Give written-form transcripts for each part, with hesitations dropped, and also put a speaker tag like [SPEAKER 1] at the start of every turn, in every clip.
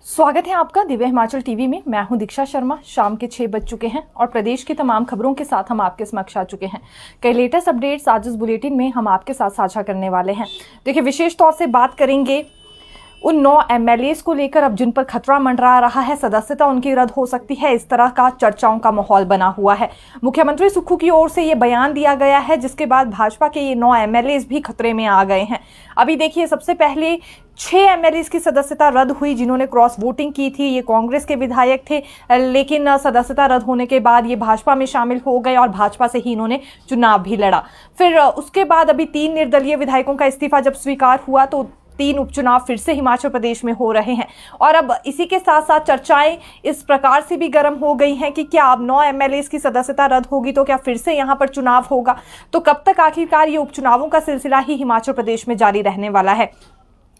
[SPEAKER 1] स्वागत है आपका दिव्य हिमाचल टीवी में। मैं हूं दीक्षा शर्मा। शाम के 6 बज चुके हैं और प्रदेश की तमाम खबरों के साथ हम आपके समक्ष आ चुके हैं। कई लेटेस्ट अपडेट्स आज इस बुलेटिन में हम आपके साथ साझा करने वाले हैं। देखिए, विशेष तौर से बात करेंगे उन 9 एमएलएस को लेकर अब जिन पर खतरा मंडरा रहा है, सदस्यता उनकी रद्द हो सकती है, इस तरह का चर्चाओं का माहौल बना हुआ है। मुख्यमंत्री सुक्खू की ओर से ये बयान दिया गया है, जिसके बाद भाजपा के ये 9 एमएलएस भी खतरे में आ गए हैं। अभी देखिए, सबसे पहले 6 एमएलएस की सदस्यता रद्द हुई जिन्होंने क्रॉस वोटिंग की थी। ये कांग्रेस के विधायक थे, लेकिन सदस्यता रद्द होने के बाद ये भाजपा में शामिल हो गए और भाजपा से ही इन्होंने चुनाव भी लड़ा। फिर उसके बाद अभी 3 निर्दलीय विधायकों का इस्तीफा जब स्वीकार हुआ तो 3 उपचुनाव फिर से हिमाचल प्रदेश में हो रहे हैं। और अब इसी के साथ साथ चर्चाएं इस प्रकार से भी गर्म हो गई हैं कि क्या अब 9 एमएलएस की सदस्यता रद्द होगी तो क्या फिर से यहां पर चुनाव होगा? तो कब तक आखिरकार ये उपचुनावों का सिलसिला ही हिमाचल प्रदेश में जारी रहने वाला है,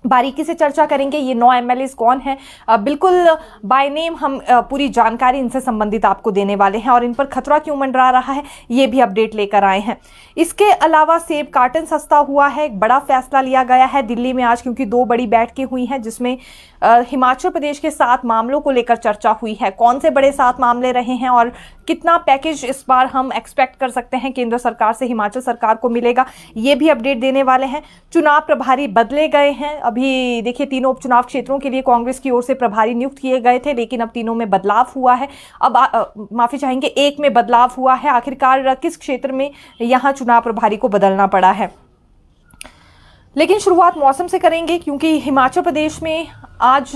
[SPEAKER 1] बारीकी से चर्चा करेंगे। ये 9 एमएलएस कौन है, बिल्कुल बाय नेम हम पूरी जानकारी इनसे संबंधित आपको देने वाले हैं और इन पर खतरा क्यों मंडरा रहा है ये भी अपडेट लेकर आए हैं। इसके अलावा सेब कार्टन सस्ता हुआ है, एक बड़ा फैसला लिया गया है दिल्ली में आज, क्योंकि 2 बड़ी बैठकें हुई हैं जिसमें हिमाचल प्रदेश के 7 मामलों को लेकर चर्चा हुई है। कौन से बड़े 7 मामले रहे हैं और कितना पैकेज इस बार हम एक्सपेक्ट कर सकते हैं केंद्र सरकार से हिमाचल सरकार को मिलेगा, ये भी अपडेट देने वाले हैं। चुनाव प्रभारी बदले गए हैं। अभी देखिए, तीनों उपचुनाव क्षेत्रों के लिए कांग्रेस की ओर से प्रभारी नियुक्त किए गए थे, लेकिन अब तीनों में बदलाव हुआ है। अब माफी चाहेंगे, एक में बदलाव हुआ है। आखिरकार किस क्षेत्र में यहां चुनाव प्रभारी को बदलना पड़ा है? लेकिन शुरुआत मौसम से करेंगे, क्योंकि हिमाचल प्रदेश में आज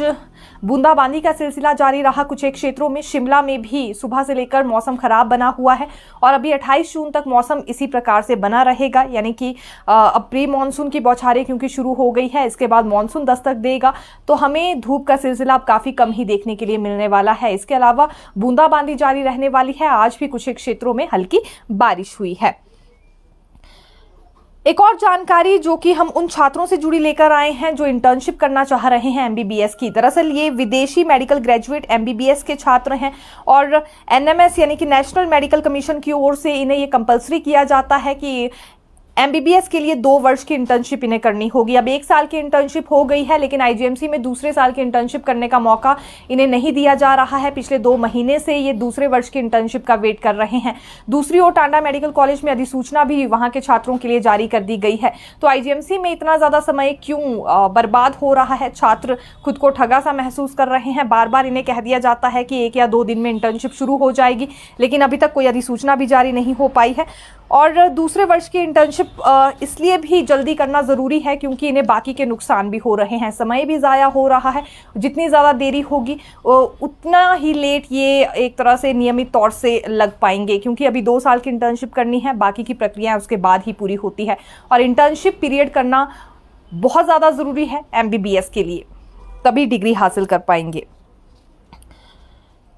[SPEAKER 1] बूंदाबांदी का सिलसिला जारी रहा। कुछ एक क्षेत्रों में, शिमला में भी सुबह से लेकर मौसम खराब बना हुआ है और अभी 28 जून तक मौसम इसी प्रकार से बना रहेगा। यानी कि अब प्री मानसून की बौछारें क्योंकि शुरू हो गई है, इसके बाद मानसून दस्तक देगा तो हमें धूप का सिलसिला अब काफी कम ही देखने के लिए मिलने वाला है। इसके अलावा बूंदाबांदी जारी रहने वाली है। आज भी कुछ एक क्षेत्रों में हल्की बारिश हुई है। एक और जानकारी जो कि हम उन छात्रों से जुड़ी लेकर आए हैं जो इंटर्नशिप करना चाह रहे हैं एमबीबीएस की। दरअसल ये विदेशी मेडिकल ग्रेजुएट एमबीबीएस के छात्र हैं और एनएमएस यानी कि नेशनल मेडिकल कमीशन की ओर से इन्हें ये कंपलसरी किया जाता है कि एमबीबीएस के लिए 2 वर्ष की इंटर्नशिप इन्हें करनी होगी। अब 1 साल की इंटर्नशिप हो गई है, लेकिन आईजीएमसी में दूसरे साल की इंटर्नशिप करने का मौका इन्हें नहीं दिया जा रहा है। पिछले 2 महीने से ये दूसरे वर्ष की इंटर्नशिप का वेट कर रहे हैं। दूसरी ओर टांडा मेडिकल कॉलेज में अधिसूचना भी वहां के छात्रों के लिए जारी कर दी गई है। तो आईजीएमसी में इतना ज्यादा समय क्यों बर्बाद हो रहा है? छात्र खुद को ठगा सा महसूस कर रहे हैं। बार बार इन्हें कह दिया जाता है कि 1 या 2 दिन में इंटर्नशिप शुरू हो जाएगी, लेकिन अभी तक कोई अधिसूचना भी जारी नहीं हो पाई है। और दूसरे वर्ष की इंटर्नशिप इसलिए भी जल्दी करना जरूरी है क्योंकि इन्हें बाकी के नुकसान भी हो रहे हैं, समय भी ज़ाया हो रहा है। जितनी ज़्यादा देरी होगी उतना ही लेट ये एक तरह से नियमित तौर से लग पाएंगे, क्योंकि अभी 2 साल की इंटर्नशिप करनी है, बाकी की प्रक्रियाएं उसके बाद ही पूरी होती है और इंटर्नशिप पीरियड करना बहुत ज़्यादा ज़रूरी है एमबीबीएस के लिए, तभी डिग्री हासिल कर पाएंगे।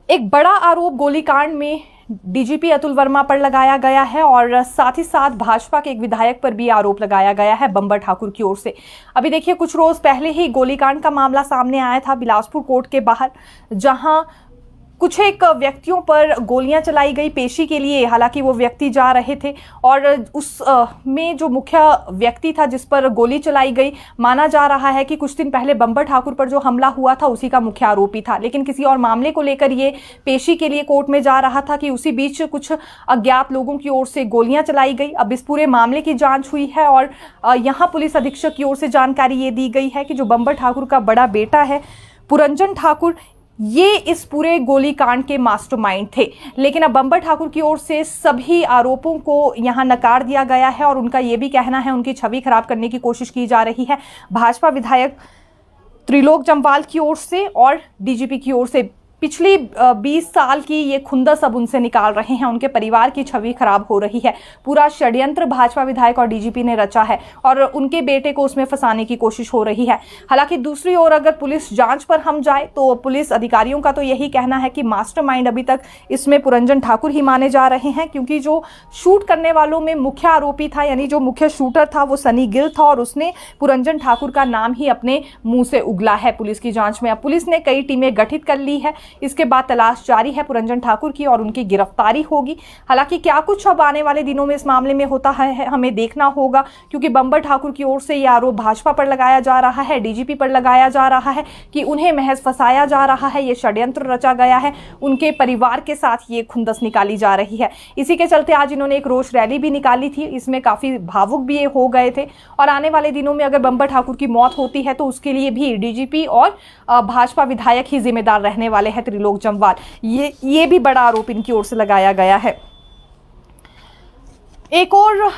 [SPEAKER 1] एक बड़ा आरोप गोलीकांड में डीजीपी अतुल वर्मा पर लगाया गया है और साथ ही साथ भाजपा के एक विधायक पर भी आरोप लगाया गया है बंबर ठाकुर की ओर से। अभी देखिए, कुछ रोज पहले ही गोलीकांड का मामला सामने आया था बिलासपुर कोर्ट के बाहर, जहां कुछ एक व्यक्तियों पर गोलियां चलाई गई पेशी के लिए। हालांकि वो व्यक्ति जा रहे थे और उस में जो मुख्य व्यक्ति था जिस पर गोली चलाई गई, माना जा रहा है कि कुछ दिन पहले बंबर ठाकुर पर जो हमला हुआ था उसी का मुख्य आरोपी था, लेकिन किसी और मामले को लेकर ये पेशी के लिए कोर्ट में जा रहा था कि उसी बीच कुछ अज्ञात लोगों की ओर से गोलियां चलाई गई। अब इस पूरे मामले की जांच हुई है और यहाँ पुलिस अधीक्षक की ओर से जानकारी ये दी गई है कि जो बंबर ठाकुर का बड़ा बेटा है पुरंजन ठाकुर, ये इस पूरे गोलीकांड के मास्टरमाइंड थे। लेकिन अब बंबर ठाकुर की ओर से सभी आरोपों को यहां नकार दिया गया है और उनका ये भी कहना है, उनकी छवि खराब करने की कोशिश की जा रही है भाजपा विधायक त्रिलोक जम्वाल की ओर से और डीजीपी की ओर से। पिछली 20 साल की ये खुंदस अब उनसे निकाल रहे हैं, उनके परिवार की छवि खराब हो रही है। पूरा षड्यंत्र भाजपा विधायक और डीजीपी ने रचा है और उनके बेटे को उसमें फंसाने की कोशिश हो रही है। हालांकि दूसरी ओर अगर पुलिस जांच पर हम जाए तो पुलिस अधिकारियों का तो यही कहना है कि मास्टरमाइंड अभी तक इसमें पुरंजन ठाकुर ही माने जा रहे हैं, क्योंकि जो शूट करने वालों में मुख्य आरोपी था, यानी जो मुख्य शूटर था, वो सनी गिल था और उसने पुरंजन ठाकुर का नाम ही अपने मुंह से उगला है पुलिस की जांच में। अब पुलिस ने कई टीमें गठित कर ली है इसके बाद तलाश जारी है पुरंजन ठाकुर की और उनकी गिरफ्तारी होगी। हालांकि क्या कुछ अब आने वाले दिनों में इस मामले में होता है हमें देखना होगा, क्योंकि बंबर ठाकुर की ओर से यह आरोप भाजपा पर लगाया जा रहा है, डीजीपी पर लगाया जा रहा है कि उन्हें महज फंसाया जा रहा है, ये षड्यंत्र रचा गया है, उनके परिवार के साथ ये खुंदस निकाली जा रही है। इसी के चलते आज इन्होंने एक रोष रैली भी निकाली थी, इसमें काफी भावुक भी ये हो गए थे। और आने वाले दिनों में अगर बंबर ठाकुर की मौत होती है तो उसके लिए भी डीजीपी और भाजपा विधायक ही जिम्मेदार रहने वाले हैं, त्रिलोक जम्वाल। ये भी बड़ा आरोप इनकी ओर से लगाया गया है। एक और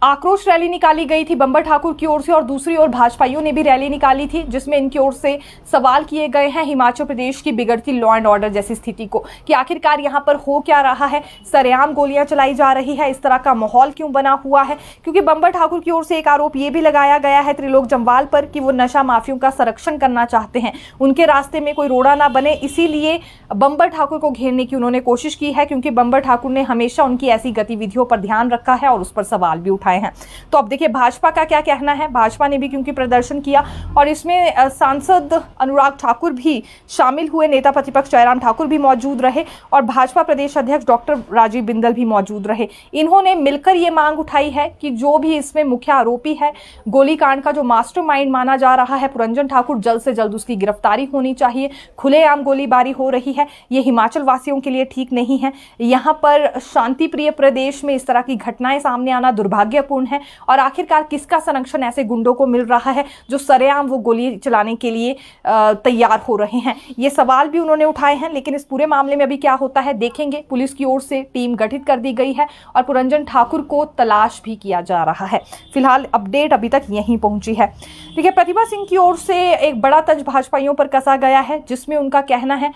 [SPEAKER 1] आक्रोश रैली निकाली गई थी बंबर ठाकुर की ओर से और दूसरी ओर भाजपाइयों ने भी रैली निकाली थी, जिसमें इनकी ओर से सवाल किए गए हैं हिमाचल प्रदेश की बिगड़ती लॉ एंड ऑर्डर जैसी स्थिति को, कि आखिरकार यहां पर हो क्या रहा है, सरेआम गोलियां चलाई जा रही है, इस तरह का माहौल क्यों बना हुआ है। क्योंकि बंबर ठाकुर की ओर से एक आरोप यह भी लगाया गया है त्रिलोक जम्वाल पर कि वो नशा माफियों का संरक्षण करना चाहते हैं, उनके रास्ते में कोई रोड़ा ना बने, इसीलिए बंबर ठाकुर को घेरने की उन्होंने कोशिश की है, क्योंकि बंबर ठाकुर ने हमेशा उनकी ऐसी गतिविधियों पर ध्यान रखा है और उस पर सवाल भी उठाए हैं। तो अब देखिए भाजपा का क्या कहना है। भाजपा ने भी क्योंकि प्रदर्शन किया और इसमें सांसद अनुराग ठाकुर भी शामिल हुए, नेता प्रतिपक्ष जयराम ठाकुर भी मौजूद रहे और भाजपा प्रदेश अध्यक्ष डॉक्टर राजीव बिंदल भी मौजूद रहे। इन्होंने मिलकर ये मांग उठाई है कि जो भी इसमें मुख्य आरोपी है, गोलीकांड का जो मास्टरमाइंड माना जा रहा है पुरंजन ठाकुर, जल्द से जल्द उसकी गिरफ्तारी होनी चाहिए। खुलेआम गोलीबारी हो रही है, ये हिमाचल वासियों के लिए ठीक नहीं है। यहाँ पर शांति प्रिय प्रदेश में इस तरह की घटनाएं सामने आना दुर्भाग्यपूर्ण है। और आखिरकार किसका संरक्षण ऐसे गुंडों को मिल रहा है जो सरेआम वो गोली चलाने के लिए तैयार हो रहे हैं, ये सवाल भी उन्होंने उठाए हैं। लेकिन इस पूरे मामले में अभी क्या होता है देखेंगे। पुलिस की ओर से टीम गठित कर दी गई है और पुरंजन ठाकुर को तलाश भी किया जा रहा है। फिलहाल अपडेट अभी तक यहीं पहुंची है। देखिए प्रतिभा सिंह की ओर से एक बड़ा तंज भाजपाइयों पर कसा गया है, जिसमें उनका कहना है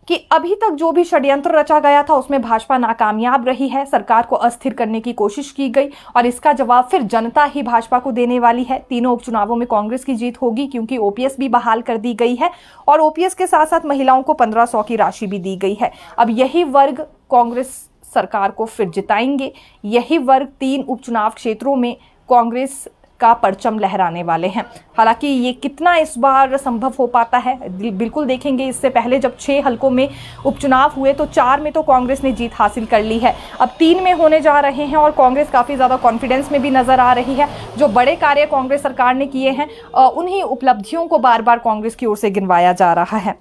[SPEAKER 1] कि अभी तक जो भी षड्यंत्र रचा गया था उसमें भाजपा नाकामयाब रही है, सरकार को अस्थिर करने की कोशिश की गई और इसका जवाब फिर जनता ही भाजपा को देने वाली है। तीनों उपचुनावों में कांग्रेस की जीत होगी, क्योंकि ओपीएस भी बहाल कर दी गई है और ओपीएस के साथ साथ महिलाओं को 1500 की राशि भी दी गई है। अब यही वर्ग कांग्रेस सरकार को फिर जिताएंगे, यही वर्ग 3 उपचुनाव क्षेत्रों में कांग्रेस का परचम लहराने वाले हैं। हालांकि ये कितना इस बार संभव हो पाता है बिल्कुल देखेंगे। इससे पहले जब 6 हलकों में उपचुनाव हुए तो 4 में तो कांग्रेस ने जीत हासिल कर ली है, अब 3 में होने जा रहे हैं और कांग्रेस काफ़ी ज़्यादा कॉन्फिडेंस में भी नजर आ रही है। जो बड़े कार्य कांग्रेस सरकार ने किए हैं उन्हीं उपलब्धियों को बार बार कांग्रेस की ओर से गिनवाया जा रहा है।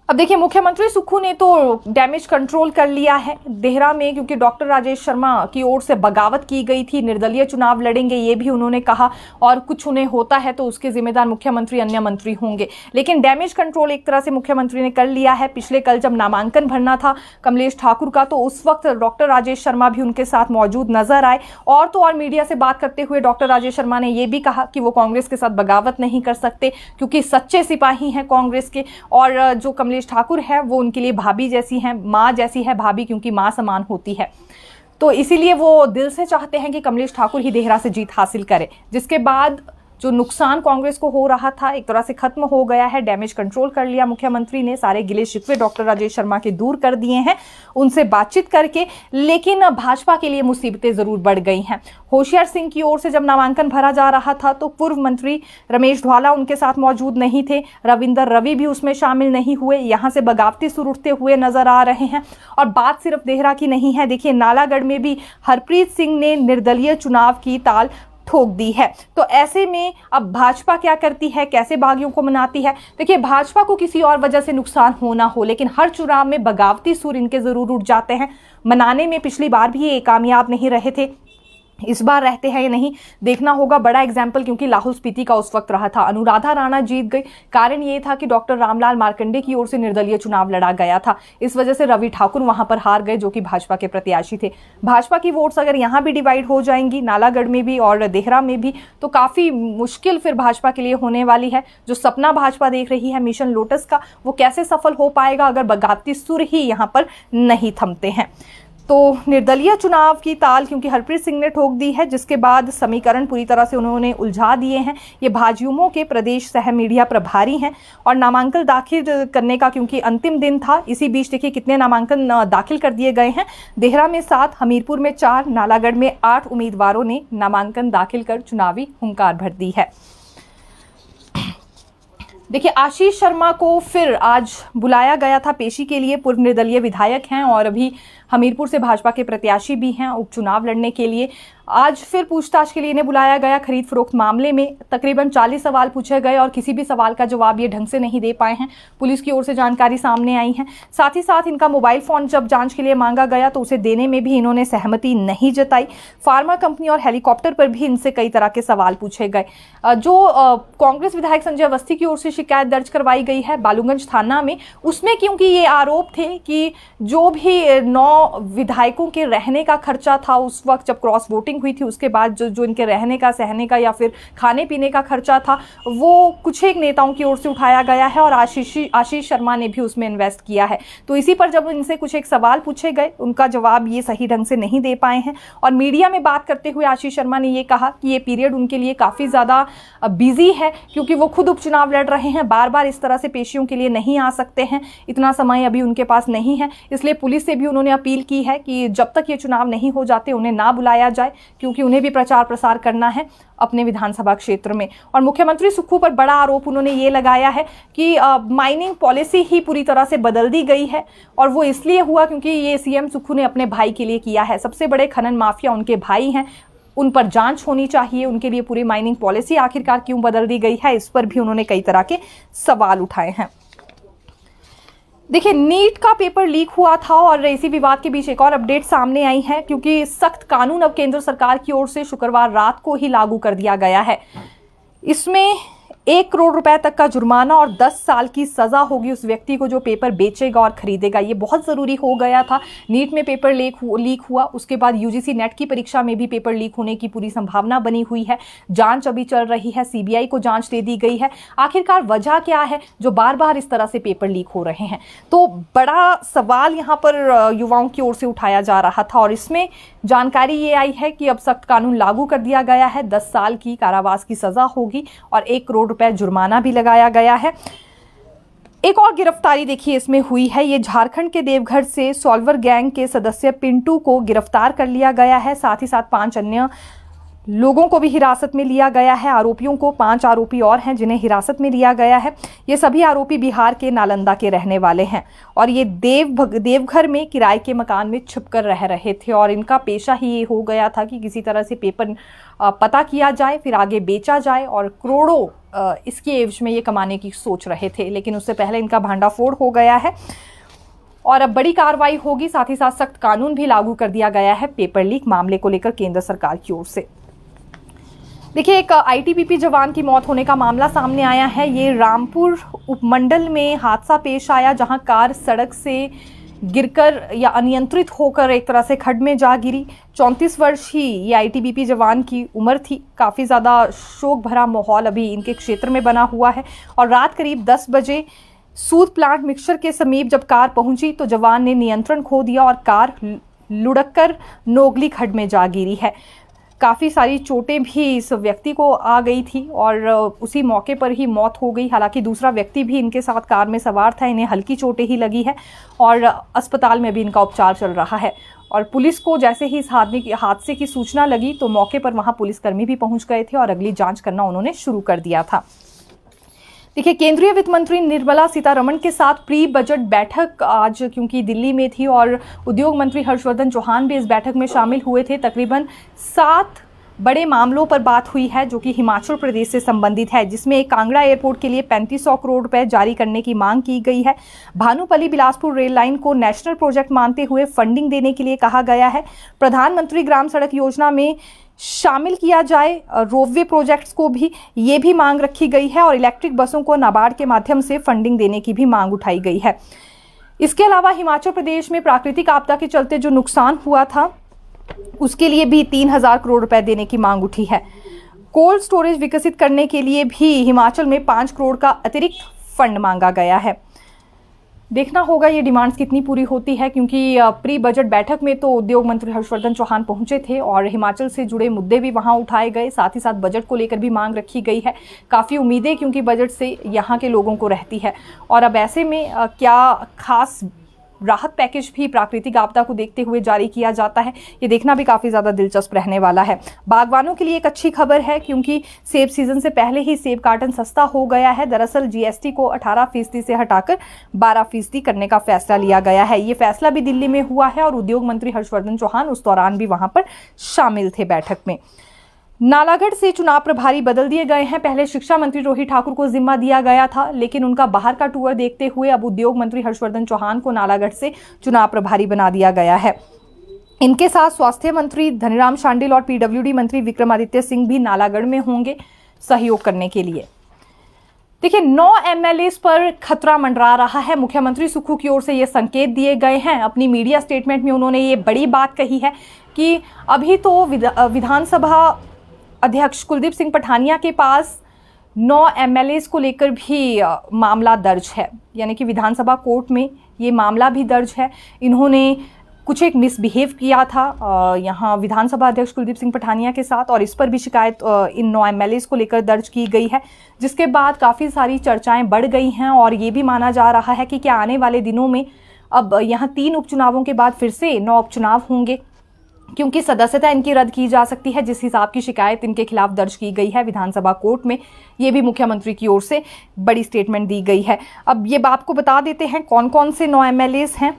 [SPEAKER 1] अब देखिए मुख्यमंत्री सुक्खू ने तो डैमेज कंट्रोल कर लिया है देहरा में, क्योंकि डॉक्टर राजेश शर्मा की ओर से बगावत की गई थी, निर्दलीय चुनाव लड़ेंगे ये भी उन्होंने कहा और कुछ उन्हें होता है तो उसके जिम्मेदार मुख्यमंत्री अन्य मंत्री होंगे। लेकिन डैमेज कंट्रोल एक तरह से मुख्यमंत्री ने कर लिया है। पिछले कल जब नामांकन भरना था कमलेश ठाकुर का तो उस वक्त डॉक्टर राजेश शर्मा भी उनके साथ मौजूद नजर आए और तो और मीडिया से बात करते हुए डॉक्टर राजेश शर्मा ने यह भी कहा कि वो कांग्रेस के साथ बगावत नहीं कर सकते, क्योंकि सच्चे सिपाही हैं कांग्रेस के और जो कमलेश ठाकुर है वो उनके लिए भाभी जैसी हैं, माँ जैसी है भाभी, क्योंकि माँ समान होती है। तो इसीलिए वो दिल से चाहते हैं कि कमलेश ठाकुर ही देहरा से जीत हासिल करे, जिसके बाद जो नुकसान कांग्रेस को हो रहा था एक तरह से खत्म हो गया है। डैमेज कंट्रोल कर लिया मुख्यमंत्री ने, सारे गिले शिकवे डॉक्टर राजेश शर्मा के दूर कर दिए हैं उनसे बातचीत करके। लेकिन भाजपा के लिए मुसीबतें जरूर बढ़ गई हैं। होशियार सिंह की ओर से जब नामांकन भरा जा रहा था तो पूर्व मंत्री रमेश ढवाला उनके साथ मौजूद नहीं थे, रविंदर रवि भी उसमें शामिल नहीं हुए। यहाँ से बगावती सुर उठते हुए नजर आ रहे हैं और बात सिर्फ देहरा की नहीं है। देखिए नालागढ़ में भी हरप्रीत सिंह ने निर्दलीय चुनाव की ताल ठोक दी है। तो ऐसे में अब भाजपा क्या करती है, कैसे बागियों को मनाती है। देखिए भाजपा को किसी और वजह से नुकसान हो ना हो, लेकिन हर चुनाव में बगावती सुर इनके जरूर उठ जाते हैं। मनाने में पिछली बार भी ये कामयाब नहीं रहे थे, इस बार रहते हैं या नहीं देखना होगा। बड़ा एग्जाम्पल क्योंकि लाहौल स्पीति का उस वक्त रहा था, अनुराधा राणा जीत गई। कारण ये था कि डॉक्टर रामलाल मार्कंडे की ओर से निर्दलीय चुनाव लड़ा गया था, इस वजह से रवि ठाकुर वहां पर हार गए जो कि भाजपा के प्रत्याशी थे। भाजपा की वोट्स अगर यहाँ भी डिवाइड हो जाएंगी, नालागढ़ में भी और देहरा में भी, तो काफी मुश्किल फिर भाजपा के लिए होने वाली है। जो सपना भाजपा देख रही है मिशन लोटस का, वो कैसे सफल हो पाएगा अगर बगावती सुर ही यहाँ पर नहीं थमते हैं। तो निर्दलीय चुनाव की ताल क्योंकि हरप्रीत सिंह ने ठोक दी है, जिसके बाद समीकरण पूरी तरह से उन्होंने उलझा दिए हैं। ये भाजयुमो के प्रदेश सह मीडिया प्रभारी हैं और नामांकन दाखिल करने का क्योंकि अंतिम दिन था, इसी बीच देखिए कितने नामांकन दाखिल कर दिए गए हैं। देहरा में 7, हमीरपुर में 4, नालागढ़ में 8 उम्मीदवारों ने नामांकन दाखिल कर चुनावी हुंकार भर दी है। देखिए, आशीष शर्मा को फिर आज बुलाया गया था पेशी के लिए। पूर्व निर्दलीय विधायक हैं और अभी हमीरपुर से भाजपा के प्रत्याशी भी हैं उपचुनाव लड़ने के लिए। आज फिर पूछताछ के लिए इन्हें बुलाया गया। खरीद फरोख्त मामले में तकरीबन 40 सवाल पूछे गए और किसी भी सवाल का जवाब ये ढंग से नहीं दे पाए हैं, पुलिस की ओर से जानकारी सामने आई है। साथ ही साथ इनका मोबाइल फोन जब जांच के लिए मांगा गया तो उसे देने में भी इन्होंने सहमति नहीं जताई। फार्मा कंपनी और हेलीकॉप्टर पर भी इनसे कई तरह के सवाल पूछे गए। जो कांग्रेस विधायक संजय अवस्थी की ओर से शिकायत दर्ज करवाई गई है बालूगंज थाना में, उसमें क्योंकि ये आरोप थे कि जो भी 9 विधायकों के रहने का खर्चा था उस वक्त जब क्रॉस वोटिंग हुई थी, उसके बाद जो इनके रहने का, सहने का या फिर खाने पीने का खर्चा था, वो कुछ एक नेताओं की ओर से उठाया गया है और आशीष शर्मा ने भी उसमें इन्वेस्ट किया है। तो इसी पर जब इनसे कुछ एक सवाल पूछे गए, उनका जवाब ये सही ढंग से नहीं दे पाए हैं। और मीडिया में बात करते हुए आशीष शर्मा ने ये कहा कि ये पीरियड उनके लिए काफ़ी ज़्यादा बिजी है क्योंकि वो खुद उपचुनाव लड़ रहे हैं, बार बार इस तरह से पेशियों के लिए नहीं आ सकते हैं, इतना समय अभी उनके पास नहीं है। इसलिए पुलिस से भी उन्होंने अपील की है कि जब तक ये चुनाव नहीं हो जाते उन्हें ना बुलाया जाए, क्योंकि उन्हें भी प्रचार प्रसार करना है अपने विधानसभा क्षेत्र में। और मुख्यमंत्री सुक्खू पर बड़ा आरोप उन्होंने ये लगाया है कि माइनिंग पॉलिसी ही पूरी तरह से बदल दी गई है और वो इसलिए हुआ क्योंकि ये सीएम सुक्खू ने अपने भाई के लिए किया है। सबसे बड़े खनन माफिया उनके भाई हैं, उन पर जांच होनी चाहिए। उनके लिए पूरी माइनिंग पॉलिसी आखिरकार क्यों बदल दी गई है, इस पर भी उन्होंने कई तरह के सवाल उठाए हैं। देखिए, नीट का पेपर लीक हुआ था और इसी विवाद के बीच एक और अपडेट सामने आई है क्योंकि सख्त कानून अब केंद्र सरकार की ओर से शुक्रवार रात को ही लागू कर दिया गया है। इसमें 1 करोड़ रुपए तक का जुर्माना और 10 साल की सजा होगी उस व्यक्ति को जो पेपर बेचेगा और खरीदेगा। ये बहुत ज़रूरी हो गया था। नीट में पेपर लीक हुआ, उसके बाद यूजीसी नेट की परीक्षा में भी पेपर लीक होने की पूरी संभावना बनी हुई है। जांच अभी चल रही है, सीबीआई को जांच दे दी गई है। आखिरकार वजह क्या है जो बार बार इस तरह से पेपर लीक हो रहे हैं? तो बड़ा सवाल यहाँ पर युवाओं की ओर से उठाया जा रहा था और इसमें जानकारी ये आई है कि अब सख्त कानून लागू कर दिया गया है। 10 साल की कारावास की सजा होगी और 1 करोड़ रुपए जुर्माना भी लगाया गया है। एक और गिरफ्तारी देखिए इसमें हुई है। ये झारखंड के देवघर से सॉल्वर गैंग के सदस्य पिंटू को गिरफ्तार कर लिया गया है। साथ ही साथ 5 अन्य लोगों को भी हिरासत में लिया गया है। आरोपियों को 5 आरोपी और हैं जिन्हें हिरासत में लिया गया है। ये सभी आरोपी बिहार के नालंदा के रहने वाले हैं और ये देवघर में किराए के मकान में छिपकर रह रहे थे और इनका पेशा ही ये हो गया था कि किसी तरह से पेपर पता किया जाए, फिर आगे बेचा जाए और करोड़ों इसके एवज में ये कमाने की सोच रहे थे। लेकिन उससे पहले इनका भांडाफोड़ हो गया है और अब बड़ी कार्रवाई होगी। साथ ही साथ सख्त कानून भी लागू कर दिया गया है पेपर लीक मामले को लेकर केंद्र सरकार की ओर से। देखिए, एक आईटीबीपी जवान की मौत होने का मामला सामने आया है। ये रामपुर उपमंडल में हादसा पेश आया जहां कार सड़क से गिरकर या अनियंत्रित होकर एक तरह से खड्ड में जा गिरी। 34 वर्ष ही ये आईटीबीपी जवान की उम्र थी। काफ़ी ज़्यादा शोक भरा माहौल अभी इनके क्षेत्र में बना हुआ है और रात करीब 10 बजे सूद प्लांट मिक्सचर के समीप जब कार पहुंची तो जवान ने नियंत्रण खो दिया और कार लुढ़ककर नोगली खड्ड में जा गिरी है। काफ़ी सारी चोटें भी इस व्यक्ति को आ गई थी और उसी मौके पर ही मौत हो गई। हालांकि दूसरा व्यक्ति भी इनके साथ कार में सवार था, इन्हें हल्की चोटें ही लगी है और अस्पताल में भी इनका उपचार चल रहा है। और पुलिस को जैसे ही इस हादसे की सूचना लगी तो मौके पर वहां पुलिसकर्मी भी पहुंच गए थे और अगली जाँच करना उन्होंने शुरू कर दिया था। देखिए, केंद्रीय वित्त मंत्री निर्मला सीतारमण के साथ प्री बजट बैठक आज क्योंकि दिल्ली में थी और उद्योग मंत्री हर्षवर्धन चौहान भी इस बैठक में शामिल हुए थे। तकरीबन 7 बड़े मामलों पर बात हुई है जो कि हिमाचल प्रदेश से संबंधित है, जिसमें एक कांगड़ा एयरपोर्ट के लिए 3500 करोड़ रुपए जारी करने की मांग की गई है। भानुपल्ली बिलासपुर रेल लाइन को नेशनल प्रोजेक्ट मानते हुए फंडिंग देने के लिए कहा गया है। प्रधानमंत्री ग्राम सड़क योजना में शामिल किया जाए रोपवे प्रोजेक्ट्स को भी, ये भी मांग रखी गई है और इलेक्ट्रिक बसों को नाबार्ड के माध्यम से फंडिंग देने की भी मांग उठाई गई है। इसके अलावा हिमाचल प्रदेश में प्राकृतिक आपदा के चलते जो नुकसान हुआ था उसके लिए भी 3000 करोड़ रुपए देने की मांग उठी है। कोल्ड स्टोरेज विकसित करने के लिए भी हिमाचल में 5 करोड़ का अतिरिक्त फंड मांगा गया है। देखना होगा ये डिमांड्स कितनी पूरी होती है, क्योंकि प्री बजट बैठक में तो उद्योग मंत्री हर्षवर्धन चौहान पहुंचे थे और हिमाचल से जुड़े मुद्दे भी वहां उठाए गए। साथ ही साथ बजट को लेकर भी मांग रखी गई है। काफ़ी उम्मीदें क्योंकि बजट से यहाँ के लोगों को रहती है और अब ऐसे में क्या खास राहत पैकेज भी प्राकृतिक आपदा को देखते हुए जारी किया जाता है। ये देखना भी काफ़ी ज़्यादा दिलचस्प रहने वाला है। बागवानों के लिए एक अच्छी खबर है क्योंकि सेब सीजन से पहले ही सेब कार्टन सस्ता हो गया है। दरअसल जीएसटी को 18% से हटाकर 12% करने का फैसला लिया गया है। ये फैसला भी दिल्ली में हुआ है और उद्योग मंत्री हर्षवर्धन चौहान उस दौरान भी वहां पर शामिल थे बैठक में। नालागढ़ से चुनाव प्रभारी बदल दिए गए हैं। पहले शिक्षा मंत्री रोहित ठाकुर को जिम्मा दिया गया था, लेकिन उनका बाहर का टूर देखते हुए अब उद्योग मंत्री हर्षवर्धन चौहान को नालागढ़ से चुनाव प्रभारी बना दिया गया है। इनके साथ स्वास्थ्य मंत्री धनीराम शांडिल और पीडब्ल्यूडी मंत्री विक्रमादित्य सिंह भी नालागढ़ में होंगे सहयोग करने के लिए। देखिए, 9 एमएलए पर खतरा मंडरा रहा है। मुख्यमंत्री सुक्खू की ओर से ये संकेत दिए गए हैं। अपनी मीडिया स्टेटमेंट में उन्होंने ये बड़ी बात कही है कि अभी तो विधानसभा अध्यक्ष कुलदीप सिंह पठानिया के पास 9 एमएलए को लेकर भी मामला दर्ज है, यानी कि विधानसभा कोर्ट में ये मामला भी दर्ज है। इन्होंने कुछ एक मिसबिहेव किया था यहाँ विधानसभा अध्यक्ष कुलदीप सिंह पठानिया के साथ, और इस पर भी शिकायत इन 9 एमएलए को लेकर दर्ज की गई है, जिसके बाद काफ़ी सारी चर्चाएं बढ़ गई हैं। और ये भी माना जा रहा है कि क्या आने वाले दिनों में अब यहाँ 3 उपचुनावों के बाद फिर से 9 उपचुनाव होंगे, क्योंकि सदस्यता इनकी रद्द की जा सकती है, जिस हिसाब की शिकायत इनके खिलाफ दर्ज की गई है विधानसभा कोर्ट में। ये भी मुख्यमंत्री की ओर से बड़ी स्टेटमेंट दी गई है। अब ये आपको बता देते हैं कौन कौन से 9 एमएलए हैं।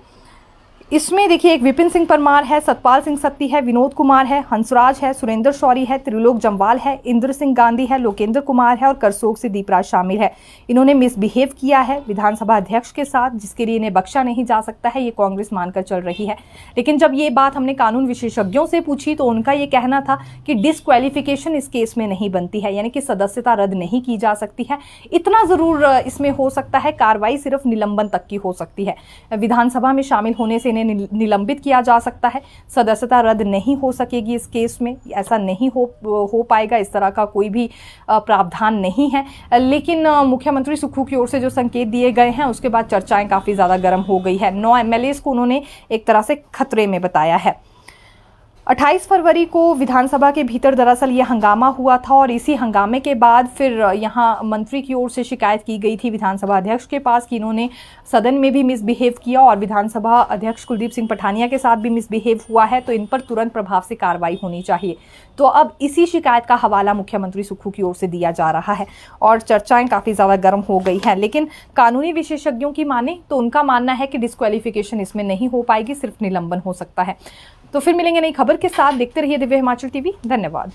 [SPEAKER 1] इसमें देखिए, एक विपिन सिंह परमार है, सतपाल सिंह सत्ती है, विनोद कुमार है, हंसराज है, सुरेंद्र शौरी है, त्रिलोक जम्वाल है, इंद्र सिंह गांधी है, लोकेंद्र कुमार है और करसोग से दीपराज शामिल है। इन्होंने मिसबिहेव किया है विधानसभा अध्यक्ष के साथ, जिसके लिए इन्हें बख्शा नहीं जा सकता है, ये कांग्रेस मानकर चल रही है। लेकिन जब ये बात हमने कानून विशेषज्ञों से पूछी तो उनका ये कहना था कि डिस्क्वालिफिकेशन इस केस में नहीं बनती है, यानी कि सदस्यता रद्द नहीं की जा सकती है। इतना जरूर इसमें हो सकता है, कार्रवाई सिर्फ निलंबन तक की हो सकती है। विधानसभा में शामिल होने से निलंबित किया जा सकता है, सदस्यता रद्द नहीं हो सकेगी इस केस में, ऐसा नहीं हो पाएगा, इस तरह का कोई भी प्रावधान नहीं है। लेकिन मुख्यमंत्री सुक्खू की ओर से जो संकेत दिए गए हैं उसके बाद चर्चाएं काफ़ी ज़्यादा गर्म हो गई है। 9 एमएलए को उन्होंने एक तरह से खतरे में बताया है। 28 फरवरी को विधानसभा के भीतर दरअसल ये हंगामा हुआ था और इसी हंगामे के बाद फिर यहाँ मंत्री की ओर से शिकायत की गई थी विधानसभा अध्यक्ष के पास कि इन्होंने सदन में भी मिसबिहेव किया और विधानसभा अध्यक्ष कुलदीप सिंह पठानिया के साथ भी मिसबिहेव हुआ है, तो इन पर तुरंत प्रभाव से कार्रवाई होनी चाहिए। तो अब इसी शिकायत का हवाला मुख्यमंत्री सुक्खू की ओर से दिया जा रहा है और चर्चाएं काफ़ी ज़्यादा गर्म हो गई हैं। लेकिन कानूनी विशेषज्ञों की माने तो उनका मानना है कि डिस्क्वालिफिकेशन इसमें नहीं हो पाएगी, सिर्फ निलंबन हो सकता है। तो फिर मिलेंगे नई खबर के साथ। देखते रहिए दिव्य हिमाचल टीवी। धन्यवाद।